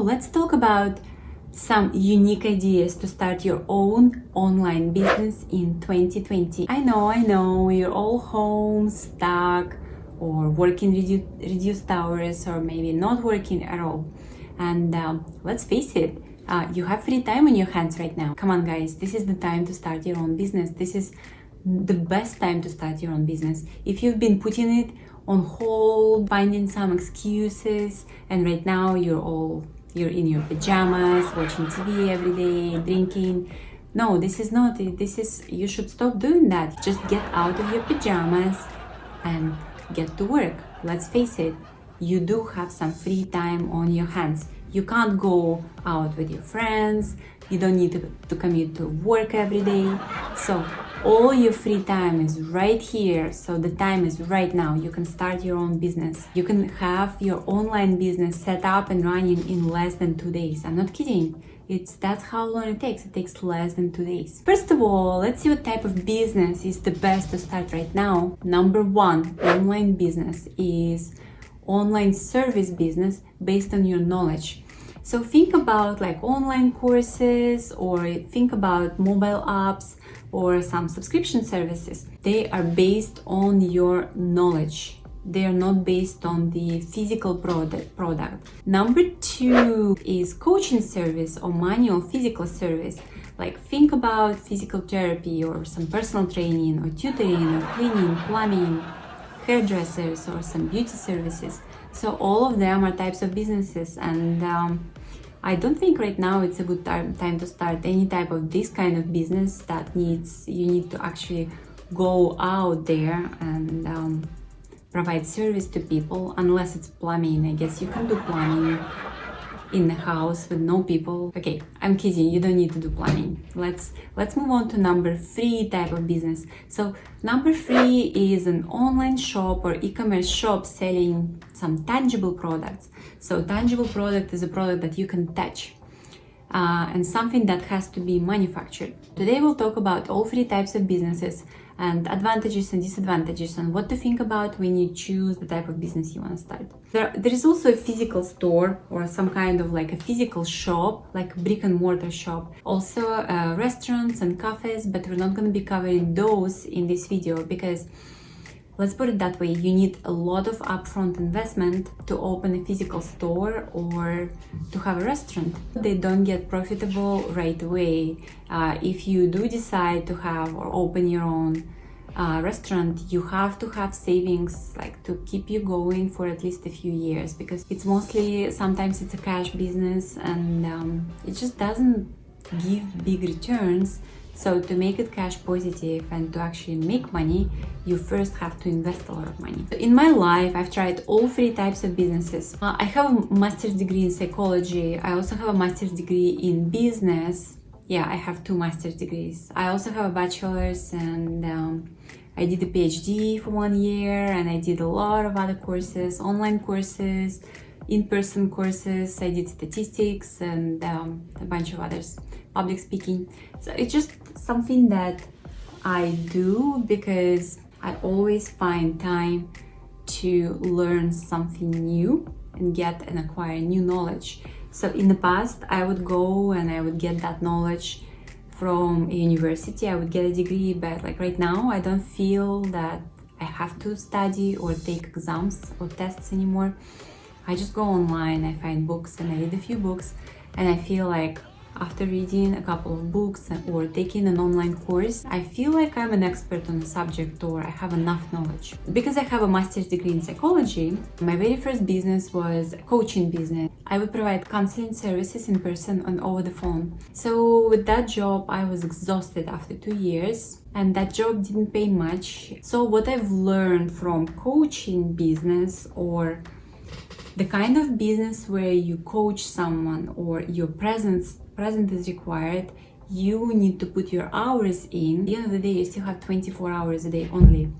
Let's talk about some unique ideas to start your own online business in 2020. I know, you're all home, stuck, or working reduced hours, or maybe not working at all. And let's face it, you have free time on your hands right now. Come on, guys, this is the time to start your own business. This is the best time to start your own business. If you've been putting it on hold, finding some excuses, and right now you're in your pajamas, watching TV every day, drinking. No, this is not it. You should stop doing that. Just get out of your pajamas and get to work. Let's face it, you do have some free time on your hands. You can't go out with your friends. You don't need to commute to work every day. So all your free time is right here. So the time is right now. You can start your own business. You can have your online business set up and running in less than 2 days. I'm not kidding. That's how long it takes. It takes less than 2 days. First of all, let's see what type of business is the best to start right now. Number one, online business is online service business based on your knowledge. So think about like online courses, or think about mobile apps or some subscription services. They are based on your knowledge. They are not based on the physical product. Number two is coaching service or manual physical service. Like think about physical therapy or some personal training or tutoring or cleaning, plumbing, hairdressers or some beauty services. So all of them are types of businesses, and I don't think right now it's a good time to start any type of this kind of business that you need to actually go out there and provide service to people, unless it's plumbing. I guess you can do plumbing in the house with no people. Okay, I'm kidding, you don't need to do plumbing. Let's move on to number three type of business. So number three is an online shop or e-commerce shop selling some tangible products. So tangible product is a product that you can touch and something that has to be manufactured. Today we'll talk about all three types of businesses and advantages and disadvantages, and what to think about when you choose the type of business you want to start. There is also a physical store or some kind of like a physical shop, like a brick and mortar shop. Also restaurants and cafes, but we're not going to be covering those in this video because, let's put it that way, you need a lot of upfront investment to open a physical store or to have a restaurant. They don't get profitable right away. If you do decide to have or open your own restaurant, you have to have savings like to keep you going for at least a few years, because sometimes it's a cash business and it just doesn't give big returns. So to make it cash positive and to actually make money, you first have to invest a lot of money. In my life, I've tried all three types of businesses. I have a master's degree in psychology. I also have a master's degree in business. Yeah, I have 2 master's degrees. I also have a bachelor's, and I did a PhD for 1 year, and I did a lot of other courses, online courses, in-person courses. I did statistics and a bunch of others, public speaking. So it's just something that I do because I always find time to learn something new and get and acquire new knowledge. So in the past, I would go and I would get that knowledge from a university. I would get a degree, but like right now, I don't feel that I have to study or take exams or tests anymore. I just go online, I find books, and I read a few books, and I feel like after reading a couple of books or taking an online course, I feel like I'm an expert on the subject, or I have enough knowledge. Because I have a master's degree in psychology, my very first business was a coaching business. I would provide counseling services in person and over the phone. So with that job, I was exhausted after 2 years, and that job didn't pay much. So what I've learned from coaching business, or the kind of business where you coach someone or your presence is required, you need to put your hours in. At the end of the day, you still have 24 hours a day only.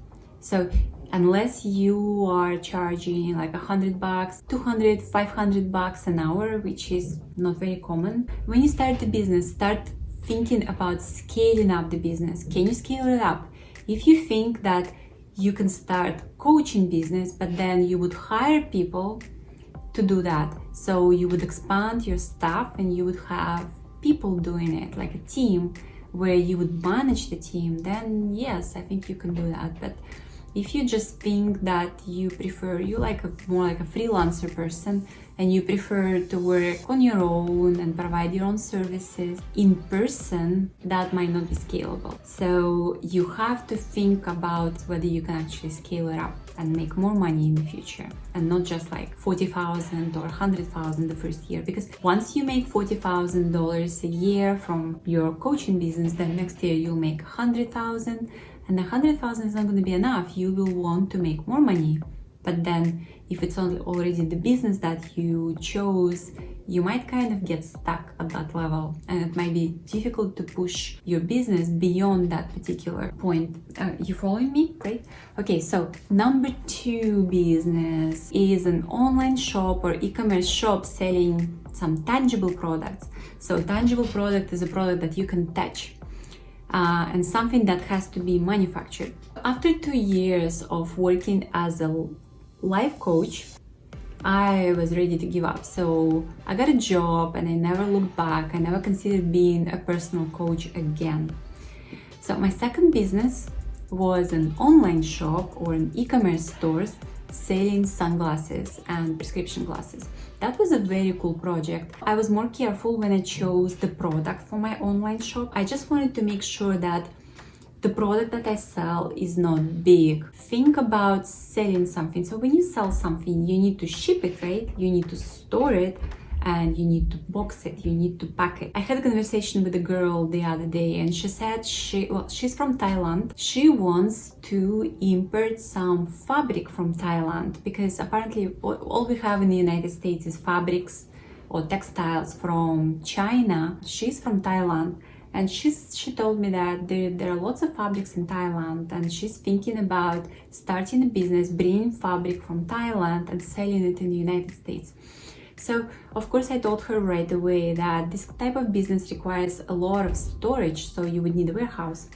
So unless you are charging like $100, $200, $500 an hour, which is not very common, when you start the business, start thinking about scaling up the business. Can you scale it up? If you think that you can start coaching business, but then you would hire people to do that. So you would expand your staff and you would have people doing it, like a team where you would manage the team, then yes, I think you can do that. But if you just think that you like more like a freelancer person and you prefer to work on your own and provide your own services in person, that might not be scalable. So you have to think about whether you can actually scale it up and make more money in the future, and not just like 40,000 or 100,000 the first year. Because once you make $40,000 a year from your coaching business, then next year you'll make 100,000, and 100,000 is not going to be enough. You will want to make more money. But then if it's already the business that you chose, you might kind of get stuck at that level, and it might be difficult to push your business beyond that particular point. You following me, right? Okay, so number 2 business is an online shop or e-commerce shop selling some tangible products. So tangible product is a product that you can touch. And something that has to be manufactured. After 2 years of working as a life coach, I was ready to give up. So I got a job and I never looked back. I never considered being a personal coach again. So my second business was an online shop or an e-commerce store selling sunglasses and prescription glasses. That was a very cool project. I was more careful when I chose the product for my online shop. I just wanted to make sure that the product that I sell is not big. Think about selling something. So when you sell something, you need to ship it, right? You need to store it and you need to box it, you need to pack it. I had a conversation with a girl the other day and she said she's from Thailand. She wants to import some fabric from Thailand because apparently all we have in the United States is fabrics or textiles from China. She's from Thailand and she told me that there are lots of fabrics in Thailand and she's thinking about starting a business, bringing fabric from Thailand and selling it in the United States. So, of course, I told her right away that this type of business requires a lot of storage, so you would need a warehouse,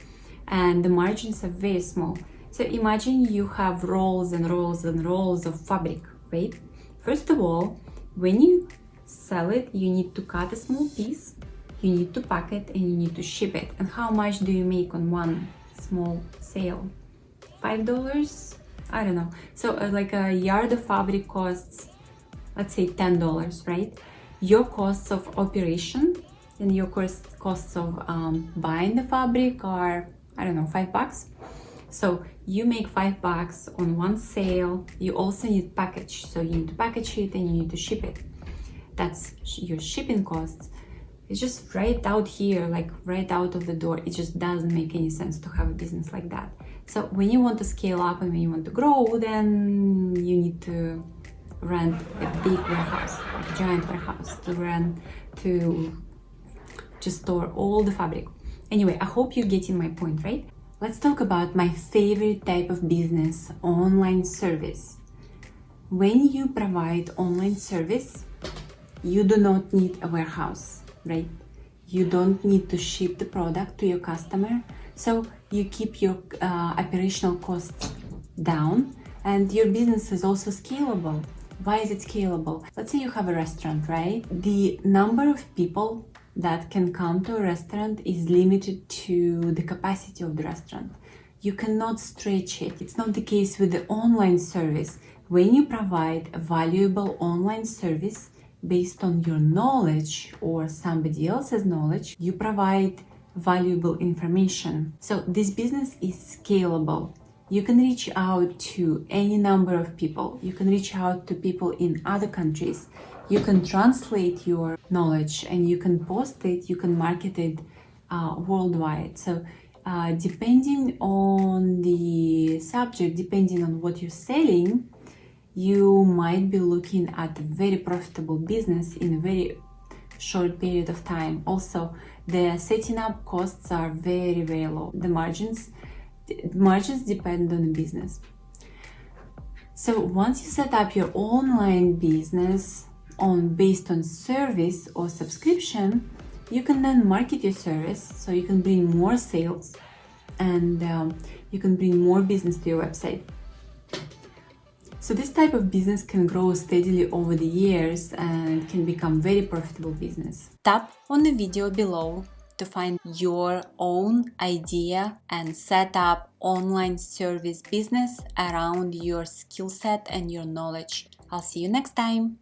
and the margins are very small. So imagine you have rolls and rolls and rolls of fabric, right? First of all, when you sell it, you need to cut a small piece, you need to pack it, and you need to ship it. And how much do you make on one small sale? $5? I don't know. So like a yard of fabric costs, let's say $10, right? Your costs of operation and your costs of buying the fabric are, I don't know, $5. So you make $5 on one sale. You also need package. So you need to package it and you need to ship it. That's your shipping costs. It's just right out here, like right out of the door. It just doesn't make any sense to have a business like that. So when you want to scale up and when you want to grow, then you need to rent a big warehouse, like a giant warehouse to store all the fabric. Anyway, I hope you're getting my point, right? Let's talk about my favorite type of business, online service. When you provide online service, you do not need a warehouse, right? You don't need to ship the product to your customer, so you keep your operational costs down, and your business is also scalable. Why is it scalable? Let's say you have a restaurant, right? The number of people that can come to a restaurant is limited to the capacity of the restaurant. You cannot stretch it. It's not the case with the online service. When you provide a valuable online service based on your knowledge or somebody else's knowledge, you provide valuable information. So this business is scalable. You can reach out to any number of people. You can reach out to people in other countries. You can translate your knowledge and you can post it, you can market it worldwide. So depending on the subject, depending on what you're selling, you might be looking at a very profitable business in a very short period of time. Also, the setting up costs are very, very low. The margins depend on the business. So once you set up your online business based on service or subscription, you can then market your service, so you can bring more sales and you can bring more business to your website. So this type of business can grow steadily over the years and it can become very profitable business. Tap on the video below to find your own idea and set up online service business around your skill set and your knowledge. I'll see you next time.